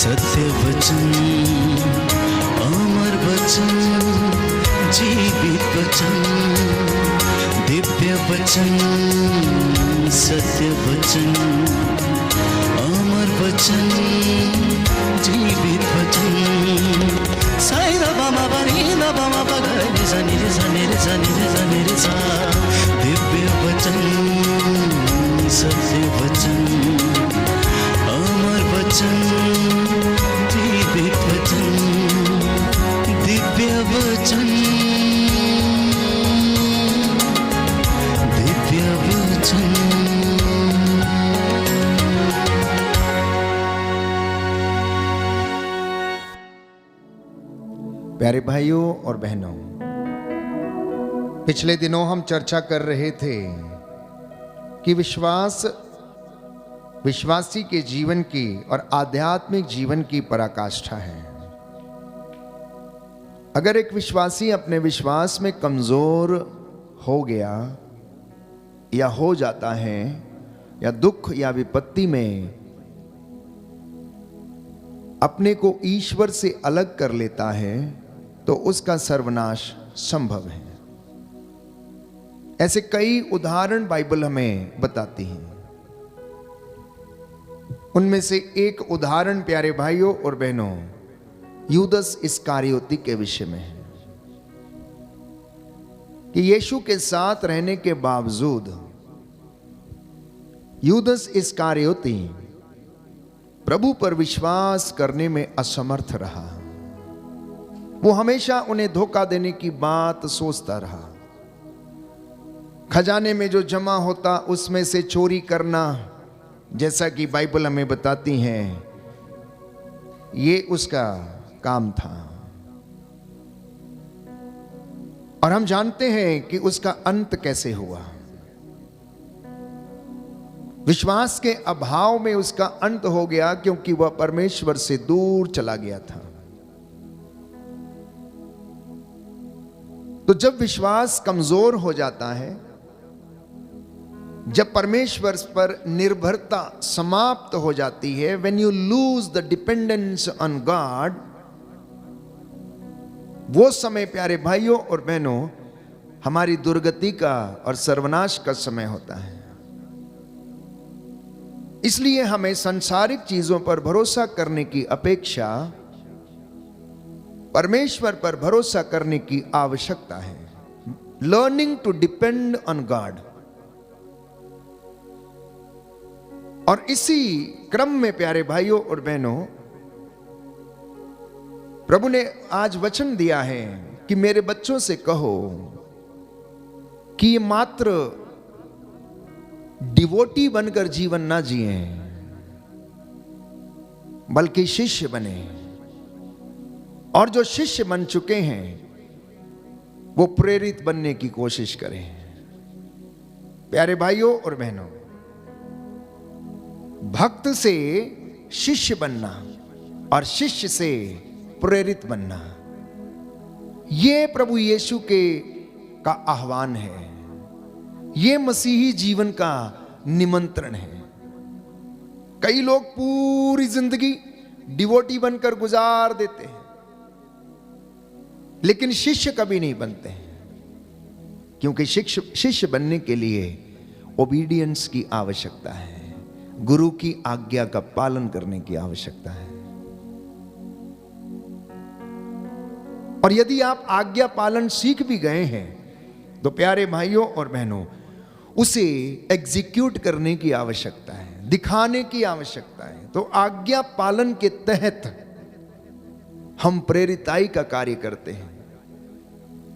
सत्य वचन, अमर वचन, जीवित वचन, दिव्य वचन, सत्य वचन, अमर वचन, जीवित वचन। साई दा बामा बनी दा बामा बगै रे सनी रे सनी रे सनी रे सनी रे सा। दिव्य वचन, सत्य वचन, अमर वचन, जीवित वचन, दिव्य वचन, दिव्य वचन। प्यारे भाइयों और बहनों, पिछले दिनों हम चर्चा कर रहे थे कि विश्वासी के जीवन की और आध्यात्मिक जीवन की पराकाष्ठा है। अगर एक विश्वासी अपने विश्वास में कमजोर हो गया या हो जाता है या दुख या विपत्ति में अपने को ईश्वर से अलग कर लेता है तो उसका सर्वनाश संभव है। ऐसे कई उदाहरण बाइबल हमें बताती है। उनमें से एक उदाहरण प्यारे भाइयों और बहनों यूदस इस्कारियोती के विषय में है कि यीशु के साथ रहने के बावजूद यूदस इस्कारियोती प्रभु पर विश्वास करने में असमर्थ रहा। वो हमेशा उन्हें धोखा देने की बात सोचता रहा। खजाने में जो जमा होता उसमें से चोरी करना, जैसा कि बाइबल हमें बताती है, ये उसका काम था। और हम जानते हैं कि उसका अंत कैसे हुआ। विश्वास के अभाव में उसका अंत हो गया क्योंकि वह परमेश्वर से दूर चला गया था। तो जब विश्वास कमजोर हो जाता है, जब परमेश्वर पर निर्भरता समाप्त हो जाती है, when you lose the dependence on God, वो समय प्यारे भाइयों और बहनों हमारी दुर्गति का और सर्वनाश का समय होता है। इसलिए हमें सांसारिक चीजों पर भरोसा करने की अपेक्षा परमेश्वर पर भरोसा करने की आवश्यकता है। Learning to depend on God. और इसी क्रम में प्यारे भाइयों और बहनों प्रभु ने आज वचन दिया है कि मेरे बच्चों से कहो कि ये मात्र डिवोटी बनकर जीवन ना जिए, बल्कि शिष्य बने। और जो शिष्य बन चुके हैं वो प्रेरित बनने की कोशिश करें। प्यारे भाइयों और बहनों, भक्त से शिष्य बनना और शिष्य से प्रेरित बनना, ये प्रभु यीशु का आह्वान है। ये मसीही जीवन का निमंत्रण है। कई लोग पूरी जिंदगी डिवोटी बनकर गुजार देते हैं, लेकिन शिष्य कभी नहीं बनते हैं, क्योंकि शिष्य बनने के लिए ओबीडियंस की आवश्यकता है, गुरु की आज्ञा का पालन करने की आवश्यकता है। और यदि आप आज्ञा पालन सीख भी गए हैं तो प्यारे भाइयों और बहनों उसे एग्जीक्यूट करने की आवश्यकता है, दिखाने की आवश्यकता है। तो आज्ञा पालन के तहत हम प्रेरिताई का कार्य करते हैं।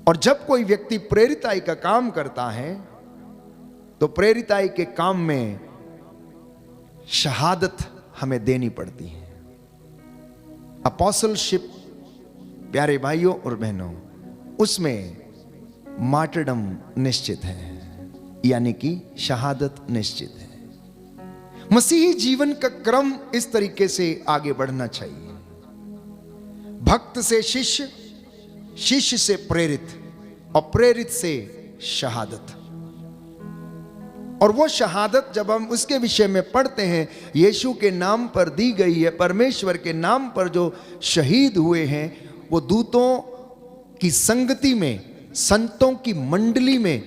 और जब कोई व्यक्ति प्रेरिताई का काम करता है तो प्रेरिताई के काम में शहादत हमें देनी पड़ती है। अपोस्टलशिप प्यारे भाइयों और बहनों, उसमें मार्टरडम निश्चित है, यानी कि शहादत निश्चित है। मसीही जीवन का क्रम इस तरीके से आगे बढ़ना चाहिए। भक्त से शिष्य, शिष्य से प्रेरित और प्रेरित से शहादत। और वो शहादत जब हम उसके विषय में पढ़ते हैं, यीशु के नाम पर दी गई है, परमेश्वर के नाम पर जो शहीद हुए हैं, वो दूतों की संगति में, संतों की मंडली में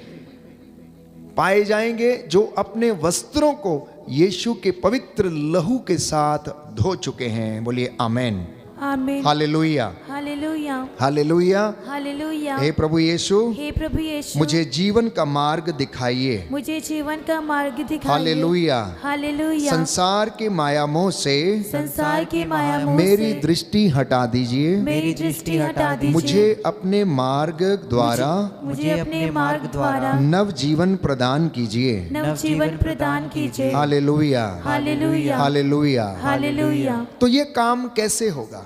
पाए जाएंगे, जो अपने वस्त्रों को यीशु के पवित्र लहू के साथ धो चुके हैं। बोलिए आमेन, आमीन, हालेलुया, हालेलुया, हालेलुया। हालेलुया। हे प्रभु यीशु, हे प्रभु यीशु, मुझे जीवन का मार्ग दिखाइए। मुझे जीवन का मार्ग दिखाइए। Hallelujah, hallelujah. संसार के माया मोह से संसार के माया मोह मेरी से दृष्टि हटा दीजिए। मेरी दृष्टि हटा दीजिए। मुझे अपने मार्ग द्वारा मुझे अपने मार्ग द्वारा नव जीवन प्रदान कीजिए। नव जीवन प्रदान कीजिए। Hallelujah, hallelujah, hallelujah. हालेलुया। तो ये काम कैसे होगा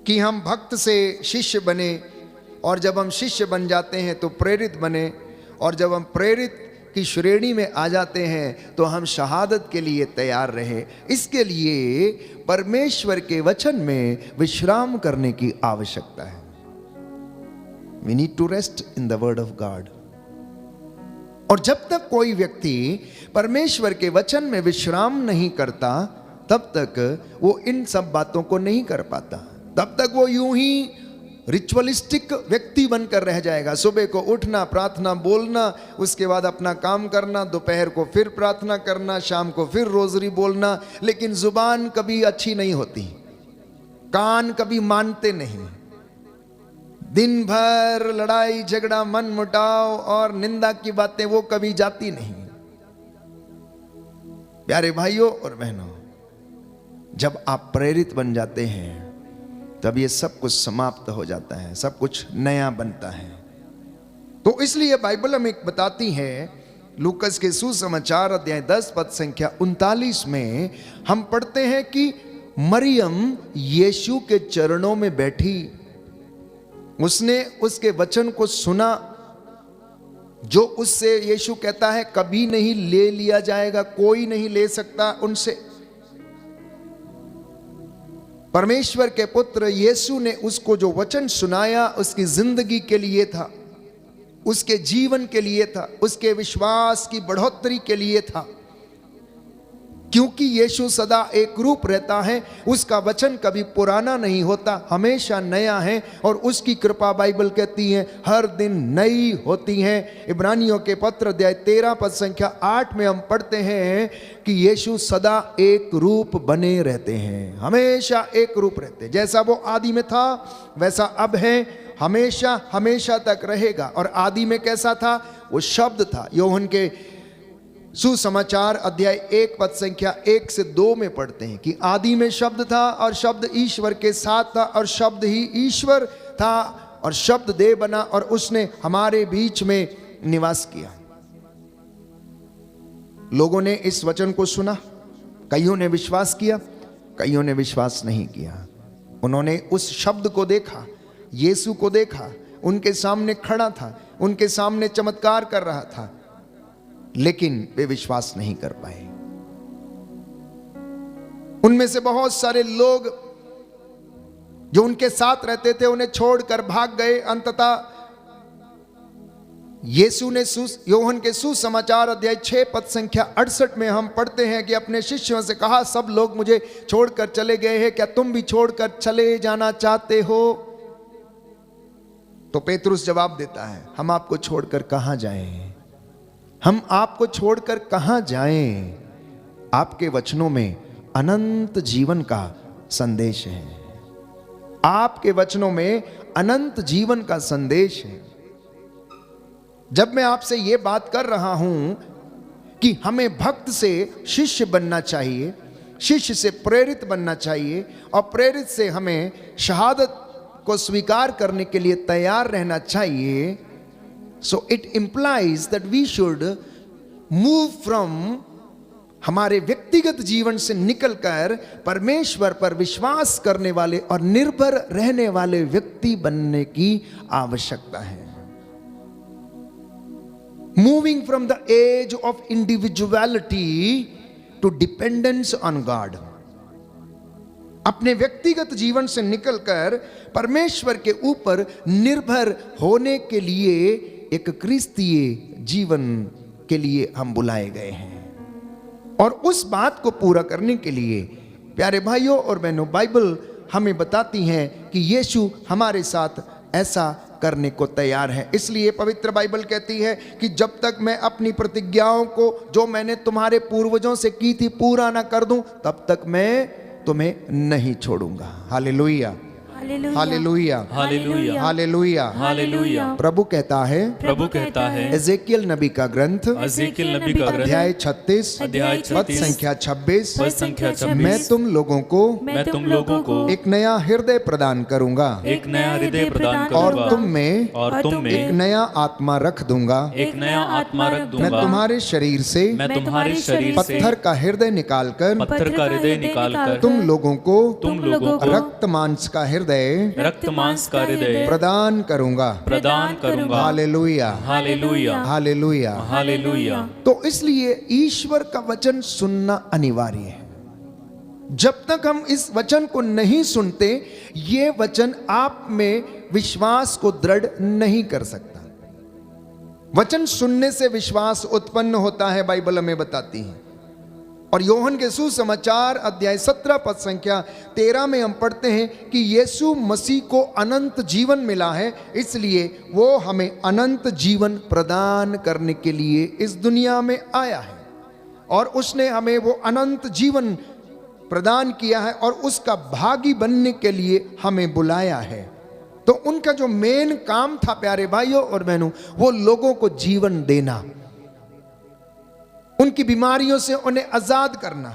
कि हम भक्त से शिष्य बने, और जब हम शिष्य बन जाते हैं तो प्रेरित बने, और जब हम प्रेरित की श्रेणी में आ जाते हैं तो हम शहादत के लिए तैयार रहे। इसके लिए परमेश्वर के वचन में विश्राम करने की आवश्यकता है। We need to rest in the word of God। और जब तक कोई व्यक्ति परमेश्वर के वचन में विश्राम नहीं करता, तब तक वो इन सब बातों को नहीं कर पाता। तब तक वो यूं ही रिचुअलिस्टिक व्यक्ति बनकर रह जाएगा। सुबह को उठना, प्रार्थना बोलना, उसके बाद अपना काम करना, दोपहर को फिर प्रार्थना करना, शाम को फिर रोजरी बोलना, लेकिन जुबान कभी अच्छी नहीं होती, कान कभी मानते नहीं, दिन भर लड़ाई झगड़ा, मन मुटाव और निंदा की बातें वो कभी जाती नहीं। प्यारे भाइयों और बहनों, जब आप प्रेरित बन जाते हैं तब ये सब कुछ समाप्त हो जाता है, सब कुछ नया बनता है। तो इसलिए बाइबल हमें बताती है, लूकस के सुसमाचार अध्याय 10 पद संख्या 39 में हम पढ़ते हैं कि मरियम यीशु के चरणों में बैठी, उसने उसके वचन को सुना, जो उससे यीशु कहता है कभी नहीं ले लिया जाएगा, कोई नहीं ले सकता उनसे। परमेश्वर के पुत्र यीशु ने उसको जो वचन सुनाया, उसकी जिंदगी के लिए था, उसके जीवन के लिए था, उसके विश्वास की बढ़ोतरी के लिए था। क्योंकि यीशु सदा एक रूप रहता है, उसका वचन कभी पुराना नहीं होता, हमेशा नया है, और उसकी कृपा बाइबल कहती है हर दिन नई होती है। इब्रानियों के पत्र अध्याय 13 पद संख्या 8 में हम पढ़ते हैं कि यीशु सदा एक रूप बने रहते हैं, हमेशा एक रूप रहते हैं। जैसा वो आदि में था वैसा अब है, हमेशा हमेशा तक रहेगा। और आदि में कैसा था? वो शब्द था। योहन के सुसमाचार अध्याय 1 पद संख्या 1 से 2 में पढ़ते हैं कि आदि में शब्द था और शब्द ईश्वर के साथ था और शब्द ही ईश्वर था, और शब्द देह बना और उसने हमारे बीच में निवास किया। लोगों ने इस वचन को सुना, कईयों ने विश्वास किया, कईयों ने विश्वास नहीं किया। उन्होंने उस शब्द को देखा, यीशु को देखा, उनके सामने खड़ा था, उनके सामने चमत्कार कर रहा था, लेकिन वे विश्वास नहीं कर पाए। उनमें से बहुत सारे लोग जो उनके साथ रहते थे उन्हें छोड़कर भाग गए। अंततः यीशु ने योहन के सुसमाचार अध्याय 6 पद संख्या 68 में हम पढ़ते हैं कि अपने शिष्यों से कहा, सब लोग मुझे छोड़कर चले गए हैं, क्या तुम भी छोड़कर चले जाना चाहते हो? तो पेतरुस जवाब देता है, हम आपको छोड़कर कहां जाएं? हम आपको छोड़कर कहां जाएं? आपके वचनों में अनंत जीवन का संदेश है। आपके वचनों में अनंत जीवन का संदेश है। जब मैं आपसे यह बात कर रहा हूं कि हमें भक्त से शिष्य बनना चाहिए, शिष्य से प्रेरित बनना चाहिए, और प्रेरित से हमें शहादत को स्वीकार करने के लिए तैयार रहना चाहिए, so it implies that we should move from हमारे व्यक्तिगत जीवन से निकलकर परमेश्वर पर विश्वास करने वाले और निर्भर रहने वाले व्यक्ति बनने की आवश्यकता है। Moving from the age of individuality to dependence on God। अपने व्यक्तिगत जीवन से निकलकर परमेश्वर के ऊपर निर्भर होने के लिए एक क्रिस्तीय जीवन के लिए हम बुलाए गए हैं। और उस बात को पूरा करने के लिए प्यारे भाइयों और बहनों, बाइबल हमें बताती है कि यीशु हमारे साथ ऐसा करने को तैयार है। इसलिए पवित्र बाइबल कहती है कि जब तक मैं अपनी प्रतिज्ञाओं को जो मैंने तुम्हारे पूर्वजों से की थी पूरा ना कर दूं, तब तक मैं तुम्हें नहीं छोड़ूंगा। Hallelujah, hallelujah, hallelujah, hallelujah, hallelujah. प्रभु कहता है, प्रभु कहता है, एजेकियल नबी का ग्रंथ एजेकियल नबी का ग्रंथ अध्याय 36 अध्याय पद 36 संख्या 26, पद संख्या 26, मैं तुम लोगों को मैं तुम लोगों को एक नया हृदय प्रदान करूंगा एक नया हृदय प्रदान और करूंगा तुम में और तुम एक में नया आत्मा रख दूंगा। एक नया आत्मा रख मैं दूंगा। तुम्हारे शरीर से मैं तुम्हारे शरीर से पत्थर का हृदय निकालकर पत्थर का हृदय निकालकर तुम लोगों को तुम लोगों को रक्त मांस का हृदय रक्त मांस का हृदय प्रदान करूंगा। प्रदान करूंगा। Hallelujah, hallelujah, hallelujah. हालेलुया। तो इसलिए ईश्वर का वचन सुनना अनिवार्य है। जब तक हम इस वचन को नहीं सुनते, ये वचन आप में विश्वास को दृढ़ नहीं कर सकता। वचन सुनने से विश्वास उत्पन्न होता है, बाइबल हमें बताती है। और योहन के सुसमाचार अध्याय 17 पद संख्या 13 में हम पढ़ते हैं कि यीशु मसीह को अनंत जीवन मिला है, इसलिए वो हमें अनंत जीवन प्रदान करने के लिए इस दुनिया में आया है। और उसने हमें वो अनंत जीवन प्रदान किया है और उसका भागी बनने के लिए हमें बुलाया है। तो उनका जो मेन काम था प्यारे भाइयों और बहनों, वो लोगों को जीवन देना, उनकी बीमारियों से उन्हें आजाद करना,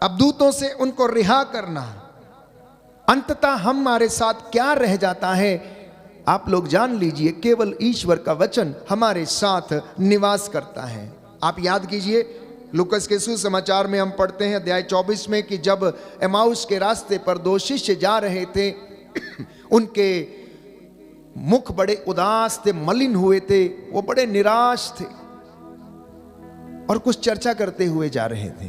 अबदूतों से उनको रिहा करना। अंततः हमारे साथ क्या रह जाता है, आप लोग जान लीजिए, केवल ईश्वर का वचन हमारे साथ निवास करता है। आप याद कीजिए, लूकस के सुसमाचार में हम पढ़ते हैं अध्याय 24 में कि जब एमाउस के रास्ते पर दो शिष्य जा रहे थे, उनके मुख बड़े उदास थे, मलिन हुए थे, वो बड़े निराश थे और कुछ चर्चा करते हुए जा रहे थे।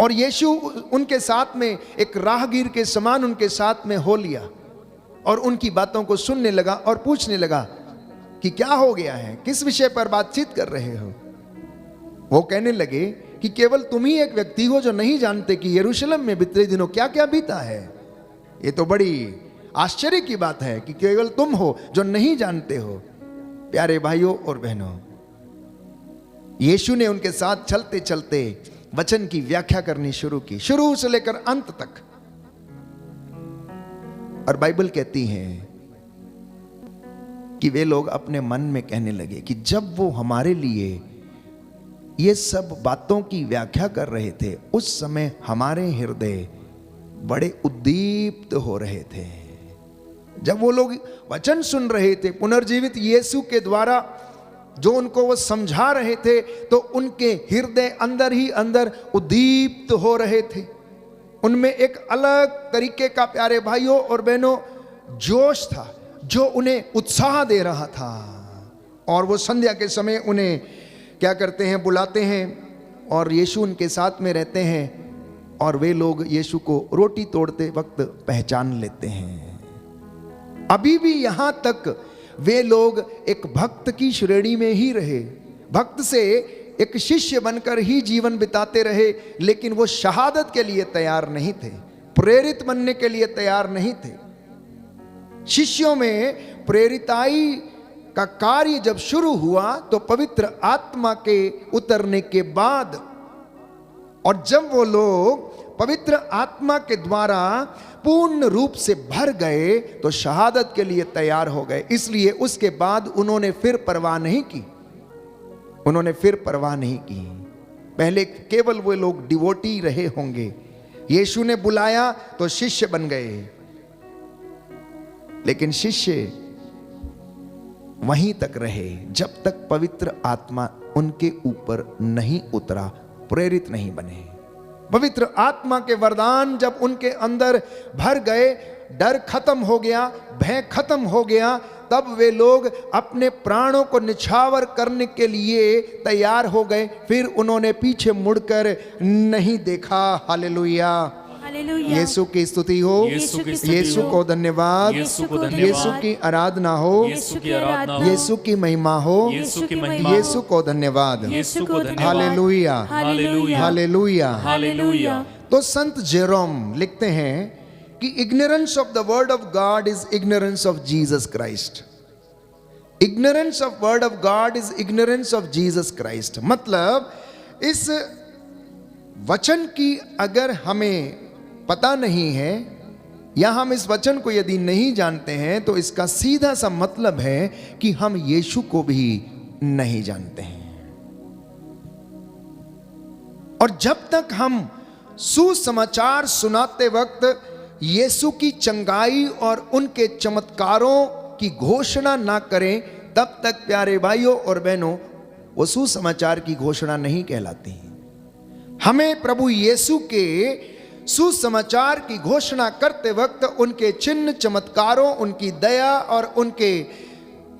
और यीशु उनके साथ में एक राहगीर के समान उनके साथ में हो लिया और उनकी बातों को सुनने लगा और पूछने लगा कि क्या हो गया है, किस विषय पर बातचीत कर रहे हो। वो कहने लगे कि केवल तुम ही एक व्यक्ति हो जो नहीं जानते कि यरूशलेम में बीते दिनों क्या क्या बीता है। ये तो बड़ी आश्चर्य की बात है कि केवल तुम हो जो नहीं जानते हो। प्यारे भाइयों और बहनों, यीशु ने उनके साथ चलते चलते वचन की व्याख्या करनी शुरू की, शुरू से लेकर अंत तक। और बाइबल कहती है कि वे लोग अपने मन में कहने लगे कि जब वो हमारे लिए ये सब बातों की व्याख्या कर रहे थे, उस समय हमारे हृदय बड़े उद्दीप्त हो रहे थे। जब वो लोग वचन सुन रहे थे, पुनर्जीवित यीशु के द्वारा जो उनको वो समझा रहे थे, तो उनके हृदय अंदर ही अंदर उद्दीप्त हो रहे थे। उनमें एक अलग तरीके का, प्यारे भाइयों और बहनों, जोश था जो उन्हें उत्साह दे रहा था। और वो संध्या के समय उन्हें क्या करते हैं, बुलाते हैं और यीशु उनके साथ में रहते हैं और वे लोग यीशु को रोटी तोड़ते वक्त पहचान लेते हैं। अभी भी यहां तक वे लोग एक भक्त की श्रेणी में ही रहे, भक्त से एक शिष्य बनकर ही जीवन बिताते रहे, लेकिन वो शहादत के लिए तैयार नहीं थे, प्रेरित बनने के लिए तैयार नहीं थे। शिष्यों में प्रेरिताई का कार्य जब शुरू हुआ तो पवित्र आत्मा के उतरने के बाद, और जब वो लोग पवित्र आत्मा के द्वारा पूर्ण रूप से भर गए तो शहादत के लिए तैयार हो गए। इसलिए उसके बाद उन्होंने फिर परवाह नहीं की, उन्होंने फिर परवाह नहीं की। पहले केवल वो लोग डिवोटी रहे होंगे, यीशु ने बुलाया तो शिष्य बन गए, लेकिन शिष्य वहीं तक रहे जब तक पवित्र आत्मा उनके ऊपर नहीं उतरा, प्रेरित नहीं बने। पवित्र आत्मा के वरदान जब उनके अंदर भर गए, डर खत्म हो गया, भय खत्म हो गया, तब वे लोग अपने प्राणों को निछावर करने के लिए तैयार हो गए। फिर उन्होंने पीछे मुड़कर नहीं देखा। Hallelujah, hallelujah. यीशु की स्तुति हो, यीशु की स्तुति यीशु हो, को धन्यवाद, यीशु को धन्यवाद, यीशु की आराधना हो, यीशु की आराधना हो, यीशु की महिमा हो, यीशु की महिमा हो, यीशु को धन्यवाद। यीशु को धन्यवाद, हालेलुया, हालेलुया, हालेलुया। हालेलुया। तो संत जेरोम लिखते हैं कि ignorance of the word of God is ignorance of Jesus Christ. Ignorance of word of God is ignorance of Jesus Christ. मतलब इस वचन की अगर हमें पता नहीं है या हम इस वचन को यदि नहीं जानते हैं तो इसका सीधा सा मतलब है कि हम यीशु को भी नहीं जानते हैं। और जब तक हम सुसमाचार सुनाते वक्त यीशु की चंगाई और उनके चमत्कारों की घोषणा ना करें, तब तक प्यारे भाइयों और बहनों वो सुसमाचार की घोषणा नहीं कहलाती। हमें प्रभु यीशु के सुसमाचार की घोषणा करते वक्त उनके चिन्ह चमत्कारों, उनकी दया और उनके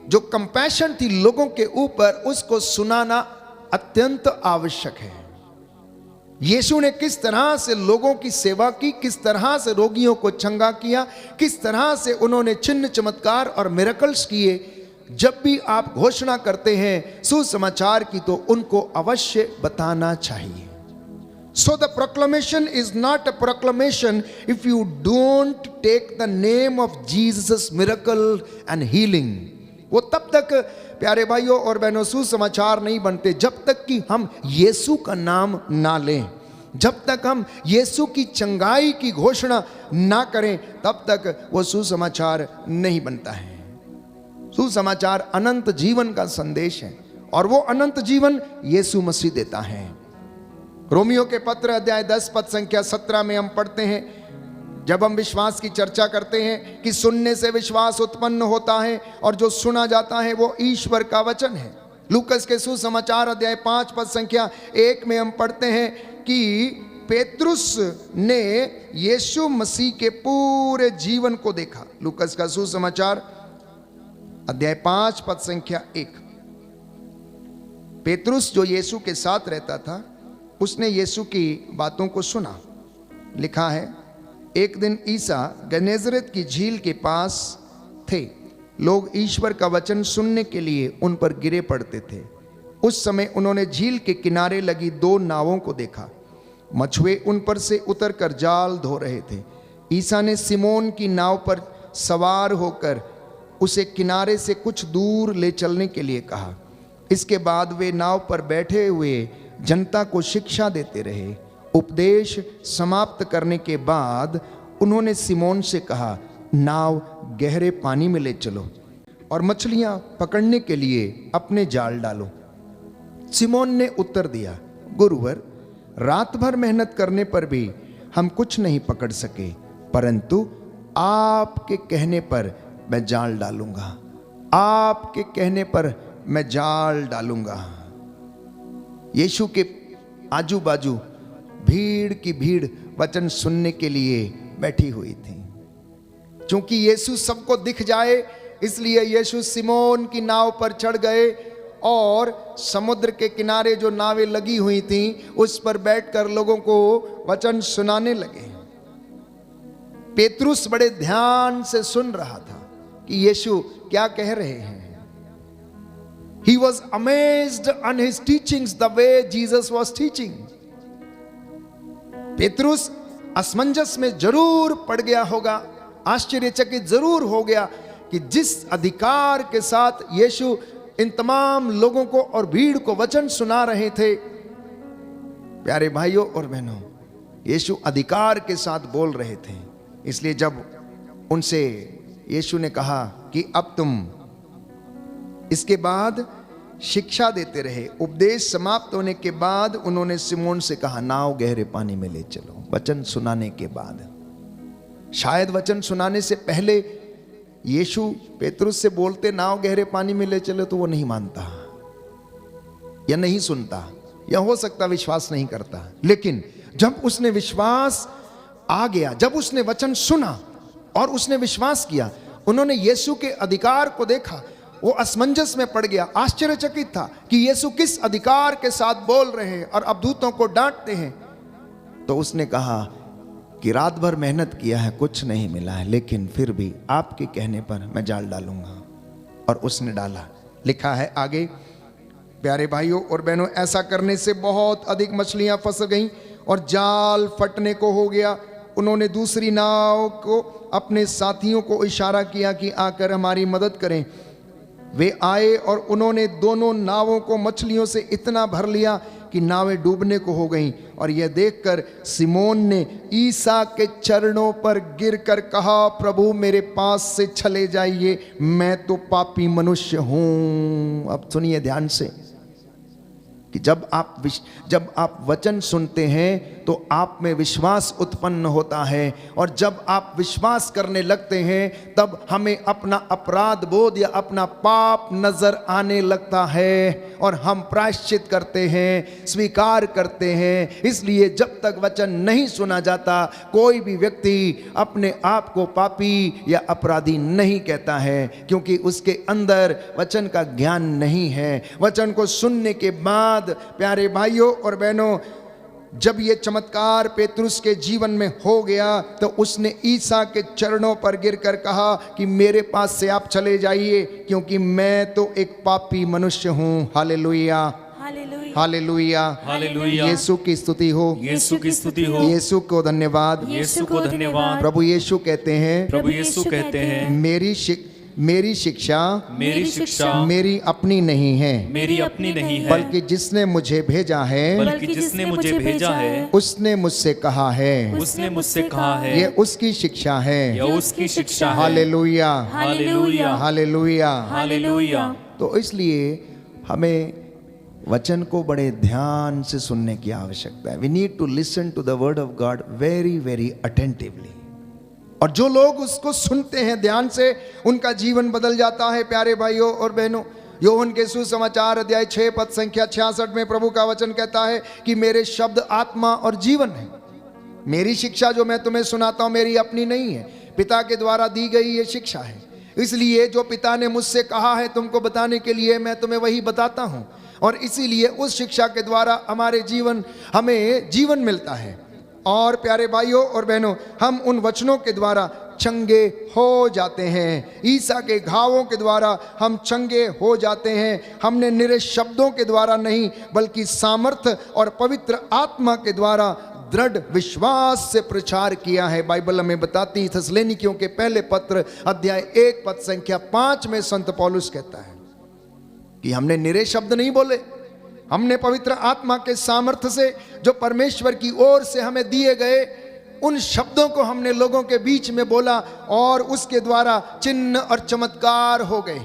जो कंपैशन थी लोगों के ऊपर, उसको सुनाना अत्यंत आवश्यक है। यीशु ने किस तरह से लोगों की सेवा की, किस तरह से रोगियों को चंगा किया, किस तरह से उन्होंने चिन्ह चमत्कार और मिरेकल्स किए, जब भी आप घोषणा करते हैं सुसमाचार की तो उनको अवश्य बताना चाहिए। So the proclamation is not a proclamation if you don't take the name of Jesus' miracle and healing. वो तब तक प्यारे भाइयों और बहनों सुसमाचार नहीं बनते जब तक कि हम यीशु का नाम ना लें, जब तक हम यीशु की चंगाई की घोषणा ना करें, तब तक वो सुसमाचार नहीं बनता है। सुसमाचार अनंत जीवन का संदेश है और वो अनंत जीवन यीशु मसीह देता है। रोमियो के पत्र अध्याय 10 पद संख्या 17 में हम पढ़ते हैं, जब हम विश्वास की चर्चा करते हैं कि सुनने से विश्वास उत्पन्न होता है और जो सुना जाता है वो ईश्वर का वचन है। लूकस के सुसमाचार अध्याय 5 पद संख्या 1 में हम पढ़ते हैं कि पेतरुस ने यीशु मसीह के पूरे जीवन को देखा। लूकस का सुसमाचार अध्याय 5 पद संख्या 1। पेतरुस जो यीशु के साथ रहता था, उसने यीशु की बातों को सुना। लिखा है, एक दिन ईसा गनेजरेत की झील के पास थे। लोग ईश्वर का वचन सुनने के लिए उन पर गिरे पड़ते थे। उस समय उन्होंने झील के किनारे लगी 2 नावों को देखा। मछुए उन पर से उतरकर जाल धो रहे थे। ईसा ने सिमोन की नाव पर सवार होकर उसे किनारे से कुछ दूर ले चलने के लिए कहा। इसके बाद वे नाव पर बैठे हुए जनता को शिक्षा देते रहे। उपदेश समाप्त करने के बाद उन्होंने सिमोन से कहा, नाव गहरे पानी में ले चलो और मछलियां पकड़ने के लिए अपने जाल डालो। सिमोन ने उत्तर दिया, गुरुवर, रात भर मेहनत करने पर भी हम कुछ नहीं पकड़ सके, परंतु आपके कहने पर मैं जाल डालूंगा। आपके कहने पर मैं जाल डालूंगा। यीशु के आजू बाजू भीड़ की भीड़ वचन सुनने के लिए बैठी हुई थी। क्योंकि यीशु सबको दिख जाए, इसलिए यीशु सिमोन की नाव पर चढ़ गए और समुद्र के किनारे जो नावें लगी हुई थीं उस पर बैठकर लोगों को वचन सुनाने लगे। पेतरुस बड़े ध्यान से सुन रहा था कि यीशु क्या कह रहे हैं। He was amazed on his teachings the way Jesus was teaching. Petrus असमंजस में जरूर पड़ गया होगा, आश्चर्यचकित जरूर हो गया कि जिस अधिकार के साथ यीशु इन तमाम लोगों को और भीड़ को वचन सुना रहे थे। प्यारे भाइयों और बहनों, यीशु अधिकार के साथ बोल रहे थे। इसलिए जब उनसे यीशु ने कहा कि अब तुम, इसके बाद शिक्षा देते रहे। उपदेश समाप्त होने के बाद उन्होंने सिमोन से कहा, नाव गहरे पानी में ले चलो। वचन सुनाने के बाद, शायद वचन सुनाने से पहले यीशु पेतरुस से बोलते नाव गहरे पानी में ले चलो, तो वो नहीं मानता या नहीं सुनता, या हो सकता विश्वास नहीं करता। लेकिन जब उसने विश्वास आ गया, जब उसने वचन सुना और उसने विश्वास किया, उन्होंने यीशु के अधिकार को देखा, वो असमंजस में पड़ गया, आश्चर्यचकित था कि यीशु किस अधिकार के साथ बोल रहे हैं और अब दूतों को डांटते हैं। तो उसने कहा, कि रात भर मेहनत किया है, कुछ नहीं मिला है, लेकिन फिर भी आपके कहने पर मैं जाल डालूंगा। और उसने डाला। लिखा है आगे, प्यारे भाइयों और बहनों, ऐसा करने से बहुत अधिक मछलियां फंस गईं और जाल फटने को हो गया। उन्होंने दूसरी नाव को अपने साथियों को इशारा किया कि आकर हमारी मदद करें। वे आए और उन्होंने दोनों नावों को मछलियों से इतना भर लिया कि नावें डूबने को हो गईं। और यह देखकर सिमोन ने ईसा के चरणों पर गिरकर कहा, प्रभु मेरे पास से चले जाइए, मैं तो पापी मनुष्य हूं। अब सुनिए ध्यान से कि जब आप वचन सुनते हैं तो आप में विश्वास उत्पन्न होता है, और जब आप विश्वास करने लगते हैं तब हमें अपना अपराध बोध या अपना पाप नजर आने लगता है और हम प्रायश्चित करते हैं, स्वीकार करते हैं। इसलिए जब तक वचन नहीं सुना जाता, कोई भी व्यक्ति अपने आप को पापी या अपराधी नहीं कहता है, क्योंकि उसके अंदर वचन का ज्ञान नहीं है। वचन को सुनने के बाद प्यारे भाइयों और बहनों, जब ये चमत्कार पेतरुस के जीवन में हो गया तो उसने ईसा के चरणों पर गिरकर कहा कि मेरे पास से आप चले जाइए, क्योंकि मैं तो एक पापी मनुष्य हूं। Hallelujah, hallelujah, hallelujah. यीशु की स्तुति हो, यीशु की स्तुति हो, यीशु को धन्यवाद, यीशु को धन्यवाद। प्रभु यीशु कहते हैं, प्रभु यीशु कहते हैं, मेरी शिक्षा मेरी अपनी नहीं है, मेरी अपनी नहीं है, बल्कि जिसने मुझे भेजा है, बल्कि जिसने मुझे भेजा है, उसने मुझसे कहा है, उसने मुझसे कहा है, ये उसकी शिक्षा है, यह उसकी शिक्षा है। Hallelujah, hallelujah, hallelujah, hallelujah. तो इसलिए हमें वचन को बड़े ध्यान से सुनने की आवश्यकता है। We need to listen to the word of God very very attentively. और जो लोग उसको सुनते हैं ध्यान से, उनका जीवन बदल जाता है। प्यारे भाइयों और बहनों, यूहन्ना के सुसमाचार अध्याय 6 पद संख्या 66 में प्रभु का वचन कहता है कि मेरे शब्द आत्मा और जीवन है। मेरी शिक्षा जो मैं तुम्हें सुनाता हूं मेरी अपनी नहीं है, पिता के द्वारा दी गई ये शिक्षा है। इसलिए जो पिता ने मुझसे कहा है तुमको बताने के लिए, मैं तुम्हें वही बताता हूं। और इसीलिए उस शिक्षा के द्वारा हमें जीवन मिलता है। और प्यारे भाइयों और बहनों, हम उन वचनों के द्वारा चंगे हो जाते हैं। ईसा के घावों के द्वारा हम चंगे हो जाते हैं। हमने निरे शब्दों के द्वारा नहीं, बल्कि सामर्थ्य और पवित्र आत्मा के द्वारा दृढ़ विश्वास से प्रचार किया है। बाइबल हमें बताती है, थिस्सलुनीकियों के पहले पत्र अध्याय 1 पद संख्या 5 में संत पौलुस कहता है कि हमने निरे शब्द नहीं बोले, हमने पवित्र आत्मा के सामर्थ्य से जो परमेश्वर की ओर से हमें दिए गए उन शब्दों को हमने लोगों के बीच में बोला, और उसके द्वारा चिन्ह और चमत्कार हो गए।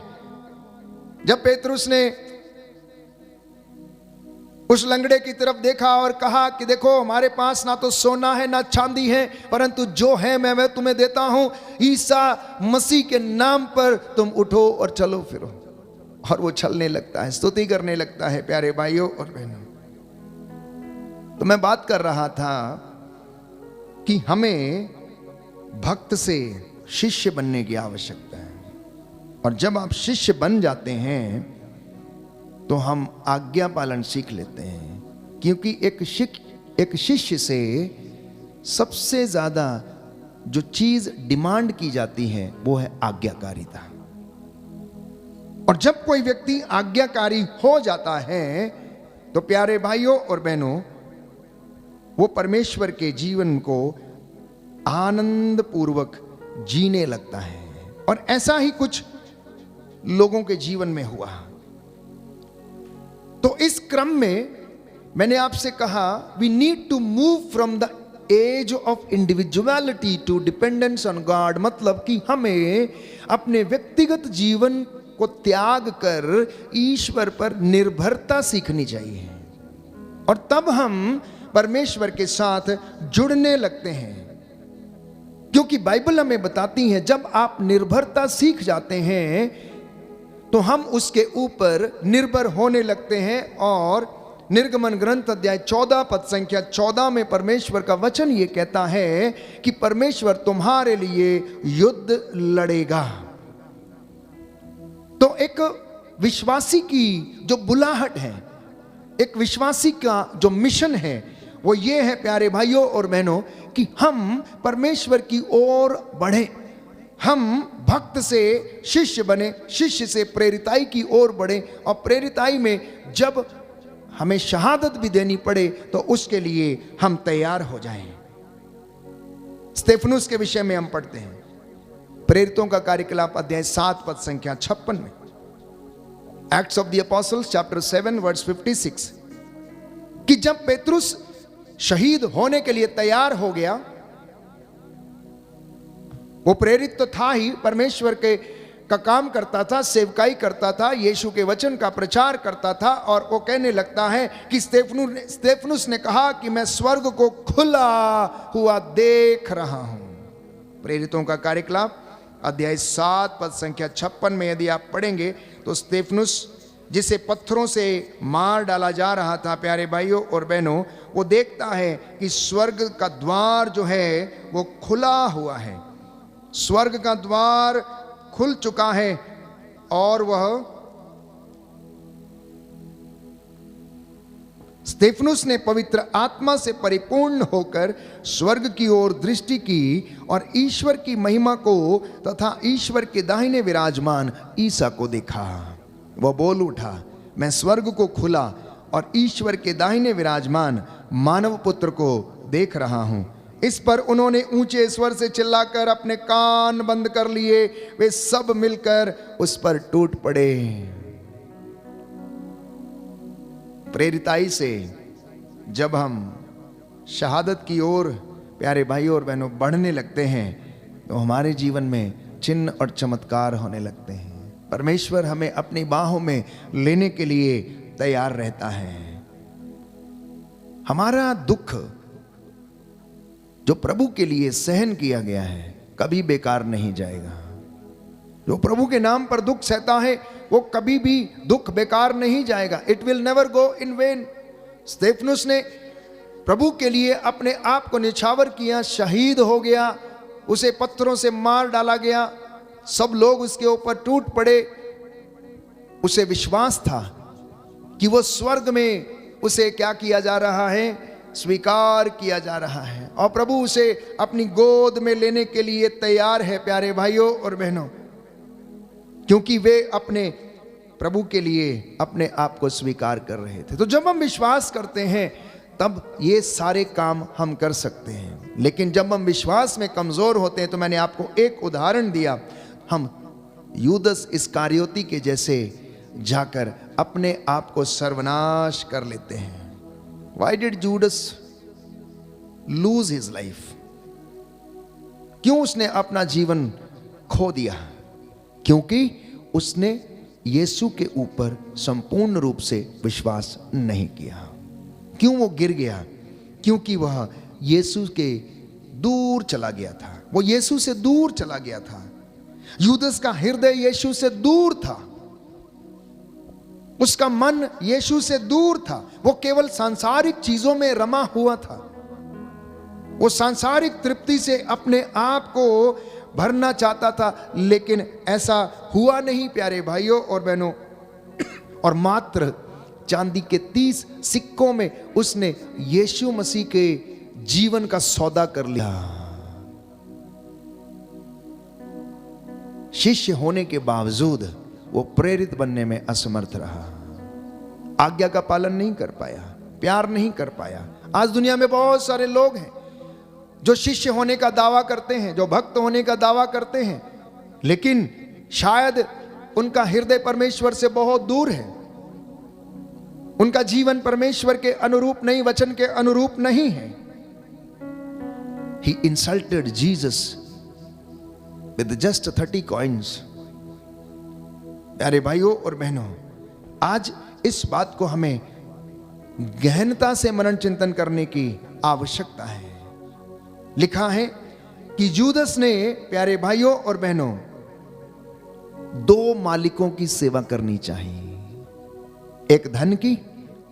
जब पेतरुस ने उस लंगड़े की तरफ देखा और कहा कि देखो, हमारे पास ना तो सोना है ना चांदी है, परंतु जो है मैं वह तुम्हें देता हूं, ईसा मसीह के नाम पर तुम उठो और चलो फिरो। और वो चलने लगता है, स्तुति करने लगता है। प्यारे भाइयों और बहनों, तो मैं बात कर रहा था कि हमें भक्त से शिष्य बनने की आवश्यकता है। और जब आप शिष्य बन जाते हैं तो हम आज्ञा पालन सीख लेते हैं, क्योंकि एक शिष्य से सबसे ज्यादा जो चीज डिमांड की जाती है वो है आज्ञाकारिता। और जब कोई व्यक्ति आज्ञाकारी हो जाता है तो प्यारे भाइयों और बहनों, वो परमेश्वर के जीवन को आनंद पूर्वक जीने लगता है। और ऐसा ही कुछ लोगों के जीवन में हुआ। तो इस क्रम में मैंने आपसे कहा, we need to move from the age of individuality to dependence on God. मतलब कि हमें अपने व्यक्तिगत जीवन को त्याग कर ईश्वर पर निर्भरता सीखनी चाहिए, और तब हम परमेश्वर के साथ जुड़ने लगते हैं। क्योंकि बाइबल हमें बताती है, जब आप निर्भरता सीख जाते हैं तो हम उसके ऊपर निर्भर होने लगते हैं। और निर्गमन ग्रंथ अध्याय 14 पद संख्या 14 में परमेश्वर का वचन ये कहता है कि परमेश्वर तुम्हारे लिए युद्ध लड़ेगा। तो एक विश्वासी की जो बुलाहट है, एक विश्वासी का जो मिशन है, वो ये है प्यारे भाइयों और बहनों कि हम परमेश्वर की ओर बढ़े, हम भक्त से शिष्य बने, शिष्य से प्रेरिताई की ओर बढ़े, और प्रेरिताई में जब हमें शहादत भी देनी पड़े तो उसके लिए हम तैयार हो जाएं। स्तेफनुस के विषय में हम पढ़ते हैं प्रेरितों का कार्यकलाप अध्याय 7 पद संख्या 56 में, Acts of the Apostles chapter 7 verse 56, कि जब पेतरुस शहीद होने के लिए तैयार हो गया, वो प्रेरित तो था ही, परमेश्वर के का काम करता था, सेवकाई करता था, यीशु के वचन का प्रचार करता था, और वो कहने लगता है कि स्तेफनुस ने कहा कि मैं स्वर्ग को खुला हुआ देख रहा हूं। प्रेरितों का कार्यकलाप अध्याय 7 पद संख्या 56 में यदि आप पढ़ेंगे तो स्तेफनुस जिसे पत्थरों से मार डाला जा रहा था, प्यारे भाइयों और बहनों, वो देखता है कि स्वर्ग का द्वार जो है वो खुला हुआ है, स्वर्ग का द्वार खुल चुका है, और वह स्तेफनुस ने पवित्र आत्मा से परिपूर्ण होकर स्वर्ग की ओर दृष्टि की और ईश्वर की महिमा को तथा ईश्वर के दाहिने विराजमान ईसा को देखा। वह बोल उठा, मैं स्वर्ग को खुला और ईश्वर के दाहिने विराजमान मानव पुत्र को देख रहा हूं। इस पर उन्होंने ऊंचे स्वर से चिल्लाकर अपने कान बंद कर लिए, वे सब मिलकर उस पर टूट पड़े। प्रेरिताई से जब हम शहादत की ओर प्यारे भाइयों और बहनों बढ़ने लगते हैं तो हमारे जीवन में चिन्ह और चमत्कार होने लगते हैं। परमेश्वर हमें अपनी बाहों में लेने के लिए तैयार रहता है। हमारा दुख जो प्रभु के लिए सहन किया गया है कभी बेकार नहीं जाएगा। जो प्रभु के नाम पर दुख सहता है वो कभी भी दुख बेकार नहीं जाएगा। It will never go in vain. स्तेफनुस ने प्रभु के लिए अपने आप को निछावर किया, शहीद हो गया, उसे पत्थरों से मार डाला गया, सब लोग उसके ऊपर टूट पड़े। उसे विश्वास था कि वो स्वर्ग में उसे क्या किया जा रहा है, स्वीकार किया जा रहा है, और प्रभु उसे अपनी गोद में लेने के लिए तैयार है प्यारे भाइयों और बहनों, क्योंकि वे अपने प्रभु के लिए अपने आप को स्वीकार कर रहे थे। तो जब हम विश्वास करते हैं तब ये सारे काम हम कर सकते हैं, लेकिन जब हम विश्वास में कमजोर होते हैं, तो मैंने आपको एक उदाहरण दिया, हम यूदस इस्कारियोती के जैसे जाकर अपने आप को सर्वनाश कर लेते हैं। Why did Judas lose his life? क्यों उसने अपना जीवन खो दिया? क्योंकि उसने यीशु के ऊपर संपूर्ण रूप से विश्वास नहीं किया। क्यों वो गिर गया? क्योंकि वह यीशु के दूर चला गया था, वो यीशु से दूर चला गया था। यूदस का हृदय यीशु से दूर था, उसका मन यीशु से दूर था, वो केवल सांसारिक चीजों में रमा हुआ था, वो सांसारिक तृप्ति से अपने आप को भरना चाहता था, लेकिन ऐसा हुआ नहीं प्यारे भाइयों और बहनों। और मात्र चांदी के 30 सिक्कों में उसने यीशु मसीह के जीवन का सौदा कर लिया। शिष्य होने के बावजूद वो प्रेरित बनने में असमर्थ रहा, आज्ञा का पालन नहीं कर पाया, प्यार नहीं कर पाया। आज दुनिया में बहुत सारे लोग हैं जो शिष्य होने का दावा करते हैं, जो भक्त होने का दावा करते हैं, लेकिन शायद उनका हृदय परमेश्वर से बहुत दूर है, उनका जीवन परमेश्वर के अनुरूप नहीं, वचन के अनुरूप नहीं है। He insulted Jesus with just 30 coins। प्यारे भाइयों और बहनों, आज इस बात को हमें गहनता से मनन चिंतन करने की आवश्यकता है। लिखा है कि यूदस ने, प्यारे भाइयों और बहनों, 2 मालिकों की सेवा करनी चाहिए, एक धन की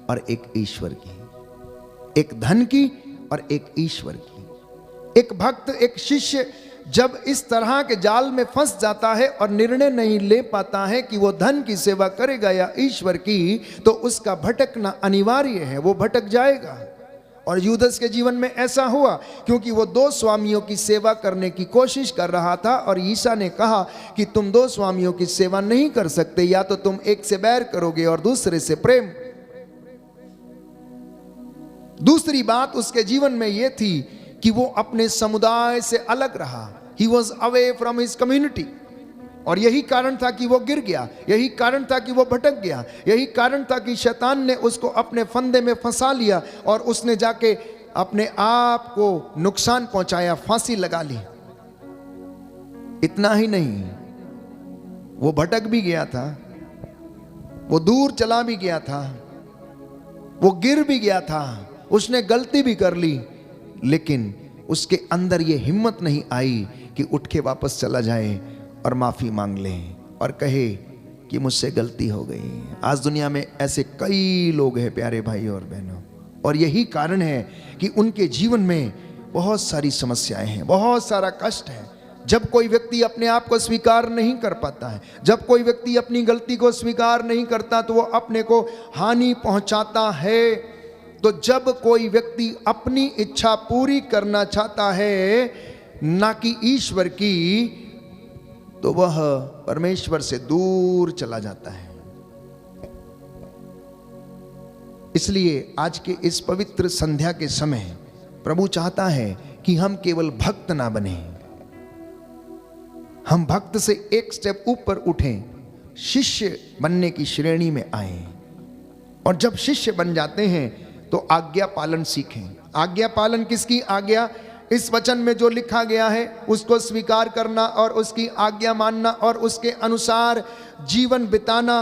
और एक ईश्वर की, एक धन की और एक ईश्वर की। एक भक्त, एक शिष्य जब इस तरह के जाल में फंस जाता है और निर्णय नहीं ले पाता है कि वो धन की सेवा करेगा या ईश्वर की, तो उसका भटकना अनिवार्य है, वो भटक जाएगा। और यूदस के जीवन में ऐसा हुआ क्योंकि वो दो स्वामियों की सेवा करने की कोशिश कर रहा था और ईसा ने कहा कि तुम दो स्वामियों की सेवा नहीं कर सकते, या तो तुम एक से बैर करोगे और दूसरे से प्रेम। दूसरी बात उसके जीवन में यह थी कि वो अपने समुदाय से अलग रहा। He was away from his community। और यही कारण था कि वो गिर गया, यही कारण था कि वो भटक गया, यही कारण था कि शैतान ने उसको अपने फंदे में फंसा लिया और उसने जाके अपने आप को नुकसान पहुंचाया, फांसी लगा ली। इतना ही नहीं, वो भटक भी गया था, वो दूर चला भी गया था, वो गिर भी गया था, उसने गलती भी कर ली, लेकिन उसके अंदर ये हिम्मत नहीं आई कि उठ के वापस चला जाए और माफी मांग ले और कहे कि मुझसे गलती हो गई। आज दुनिया में ऐसे कई लोग हैं प्यारे भाई और बहनों, और यही कारण है कि उनके जीवन में बहुत सारी समस्याएं हैं, बहुत सारा कष्ट है। जब कोई व्यक्ति अपने आप को स्वीकार नहीं कर पाता है, जब कोई व्यक्ति अपनी गलती को स्वीकार नहीं करता, तो वो अपने को हानि पहुंचाता है। तो जब कोई व्यक्ति अपनी इच्छा पूरी करना चाहता है ना कि ईश्वर की, तो वह परमेश्वर से दूर चला जाता है। इसलिए आज के इस पवित्र संध्या के समय प्रभु चाहता है कि हम केवल भक्त ना बने, हम भक्त से एक स्टेप ऊपर उठें, शिष्य बनने की श्रेणी में आए। और जब शिष्य बन जाते हैं तो आज्ञा पालन सीखें। आज्ञा पालन किसकी आज्ञा? इस वचन में जो लिखा गया है उसको स्वीकार करना और उसकी आज्ञा मानना और उसके अनुसार जीवन बिताना।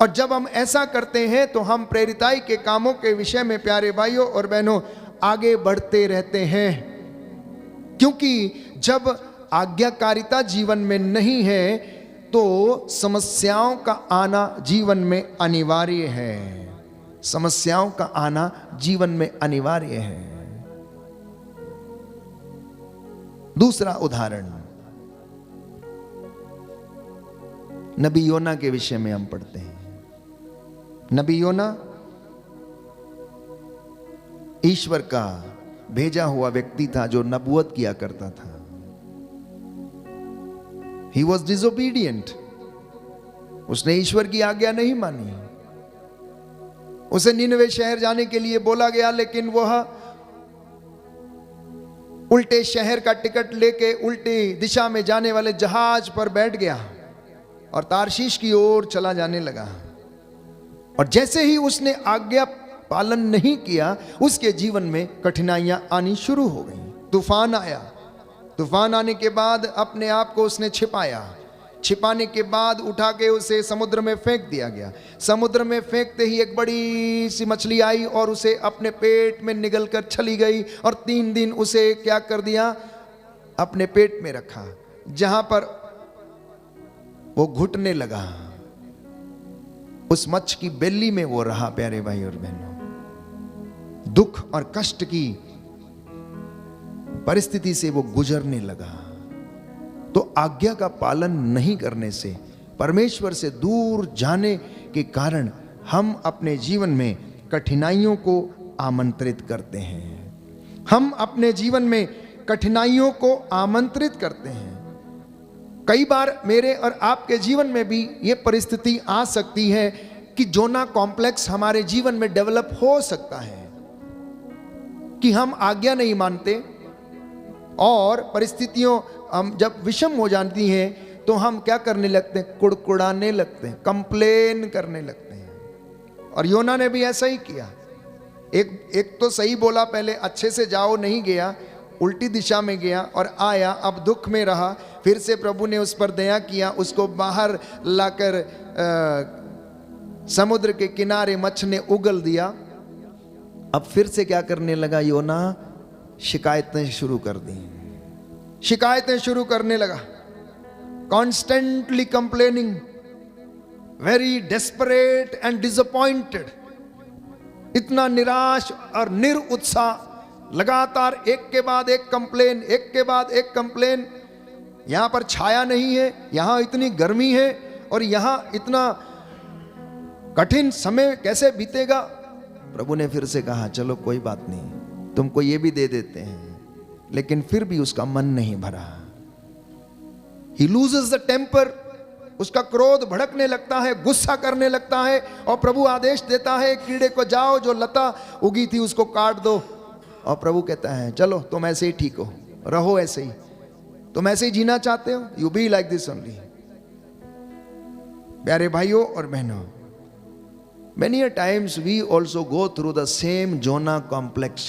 और जब हम ऐसा करते हैं तो हम प्रेरिताई के कामों के विषय में प्यारे भाइयों और बहनों आगे बढ़ते रहते हैं। क्योंकि जब आज्ञाकारिता जीवन में नहीं है तो समस्याओं का आना जीवन में अनिवार्य है। समस्याओं का आना जीवन में अनिवार्य है। दूसरा उदाहरण नबी योना के विषय में हम पढ़ते हैं। नबी योना ईश्वर का भेजा हुआ व्यक्ति था जो नबूवत किया करता था। He was disobedient। उसने ईश्वर की आज्ञा नहीं मानी। उसे निनवे शहर जाने के लिए बोला गया, लेकिन वह उल्टे शहर का टिकट लेके उल्टी दिशा में जाने वाले जहाज पर बैठ गया और तारशीश की ओर चला जाने लगा। और जैसे ही उसने आज्ञा पालन नहीं किया, उसके जीवन में कठिनाइयां आनी शुरू हो गई। तूफान आया। तूफान आने के बाद अपने आप को उसने छिपाया। छिपाने के बाद उठा के उसे समुद्र में फेंक दिया गया। समुद्र में फेंकते ही एक बड़ी सी मछली आई और उसे अपने पेट में निगल कर चली गई और 3 दिन उसे क्या कर दिया? अपने पेट में रखा, जहां पर वो घुटने लगा। उस मच्छ की बेली में वो रहा प्यारे भाई और बहनों। दुख और कष्ट की परिस्थिति से वो गुजरने लगा। तो आज्ञा का पालन नहीं करने से, परमेश्वर से दूर जाने के कारण हम अपने जीवन में कठिनाइयों को आमंत्रित करते हैं। हम अपने जीवन में कठिनाइयों को आमंत्रित करते हैं। कई बार मेरे और आपके जीवन में भी ये परिस्थिति आ सकती है कि जोना कॉम्प्लेक्स हमारे जीवन में डेवलप हो सकता है कि हम आज्ञा नहीं मानते और परिस्थितियों हम जब विषम हो जाती हैं तो हम क्या करने लगते हैं? कुड़कुड़ाने लगते हैं, कंप्लेन करने लगते हैं। और योना ने भी ऐसा ही किया। एक तो सही बोला, पहले अच्छे से जाओ, नहीं गया, उल्टी दिशा में गया और आया, अब दुख में रहा। फिर से प्रभु ने उस पर दया किया, उसको बाहर लाकर समुद्र के किनारे मच्छ ने उगल दिया। अब फिर से क्या करने लगा योना? शिकायतें शुरू कर दी। शिकायतें शुरू करने लगा, constantly complaining, very desperate and disappointed. इतना निराश और निरुत्साह, लगातार एक के बाद एक कंप्लेन, एक के बाद एक कंप्लेन। यहां पर छाया नहीं है, यहां इतनी गर्मी है और यहां इतना कठिन समय कैसे बीतेगा? प्रभु ने फिर से कहा चलो कोई बात नहीं, तुमको ये भी दे देते हैं। लेकिन फिर भी उसका मन नहीं भरा। He loses the temper, उसका क्रोध भड़कने लगता है, गुस्सा करने लगता है, और प्रभु आदेश देता है कीड़े को जाओ जो लता उगी थी उसको काट दो। और प्रभु कहता है चलो तुम ऐसे ही ठीक हो, रहो ऐसे ही, तुम ऐसे ही जीना चाहते हो, you be like this only. प्यारे भाइयों और बहनों, many a times we also go through the same Jonah complex।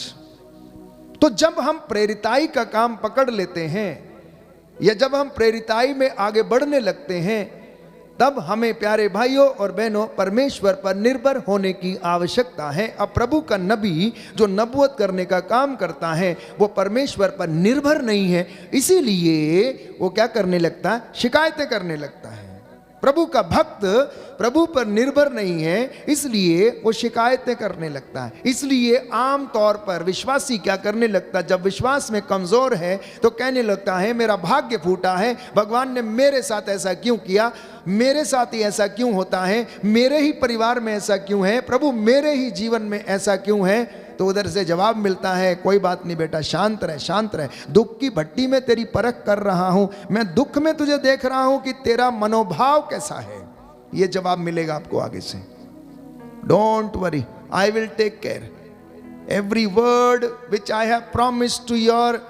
तो जब हम प्रेरिताई का काम पकड़ लेते हैं या जब हम प्रेरिताई में आगे बढ़ने लगते हैं, तब हमें प्यारे भाइयों और बहनों परमेश्वर पर निर्भर होने की आवश्यकता है। अब प्रभु का नबी जो नबूवत करने का काम करता है वो परमेश्वर पर निर्भर नहीं है, इसीलिए वो क्या करने लगता है, शिकायतें करने लगता है। प्रभु का भक्त प्रभु पर निर्भर नहीं है, इसलिए वो शिकायतें करने लगता है। इसलिए आम तौर पर विश्वासी क्या करने लगता है, जब विश्वास में कमजोर है तो कहने लगता है मेरा भाग्य फूटा है, भगवान ने मेरे साथ ऐसा क्यों किया, मेरे साथ ही ऐसा क्यों होता है, मेरे ही परिवार में ऐसा क्यों है, प्रभु मेरे ही जीवन में ऐसा क्यों है। तो उधर से जवाब मिलता है कोई बात नहीं बेटा, शांत रह, शांत रह, दुख की भट्टी में तेरी परख कर रहा हूं, मैं दुख में तुझे देख रहा हूं कि तेरा मनोभाव कैसा है। ये जवाब मिलेगा आपको आगे से। Don't worry, I will take care, every word which I have promised to your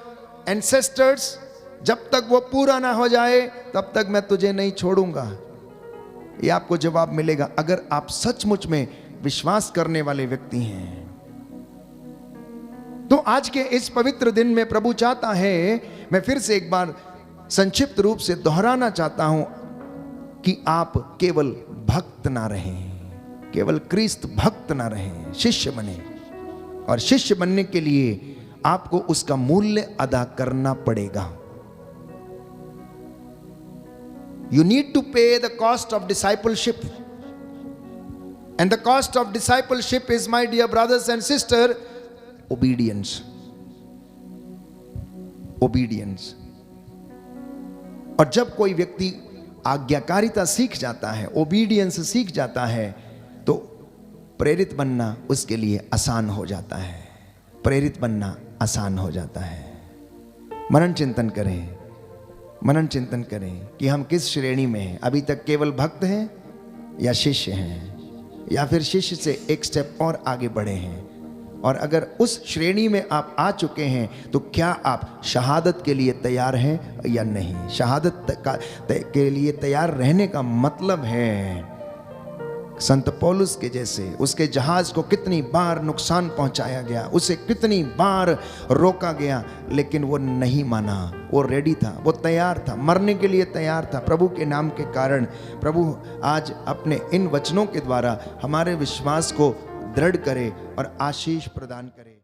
ancestors, जब तक वो पूरा ना हो जाए तब तक मैं तुझे नहीं छोड़ूंगा। ये आपको जवाब मिलेगा अगर आप सचमुच में विश्वास करने वाले व्यक्ति हैं। तो आज के इस पवित्र दिन में प्रभु चाहता है, मैं फिर से एक बार संक्षिप्त रूप से दोहराना चाहता हूं कि आप केवल भक्त ना रहें, केवल क्रिस्त भक्त ना रहें, शिष्य बने। और शिष्य बनने के लिए आपको उसका मूल्य अदा करना पड़ेगा। You need to pay the cost of discipleship. And the cost of discipleship is, my dear brothers and sisters, obedience. Obedience. और जब कोई व्यक्ति आज्ञाकारिता सीख जाता है, ओबीडियंस सीख जाता है, तो प्रेरित बनना उसके लिए आसान हो जाता है। प्रेरित बनना आसान हो जाता है। मनन चिंतन करें, मनन चिंतन करें कि हम किस श्रेणी में हैं। अभी तक केवल भक्त हैं या शिष्य हैं, या फिर शिष्य से एक स्टेप और आगे बढ़े हैं। और अगर उस श्रेणी में आप आ चुके हैं तो क्या आप शहादत के लिए तैयार हैं या नहीं। शहादत के लिए तैयार रहने का मतलब है संत पौलुस के जैसे उसके जहाज को कितनी बार नुकसान पहुंचाया गया, उसे कितनी बार रोका गया, लेकिन वो नहीं माना, वो रेडी था, वो तैयार था, मरने के लिए तैयार था प्रभु के नाम के कारण। प्रभु आज अपने इन वचनों के द्वारा हमारे विश्वास को दृढ़ करे और आशीष प्रदान करे।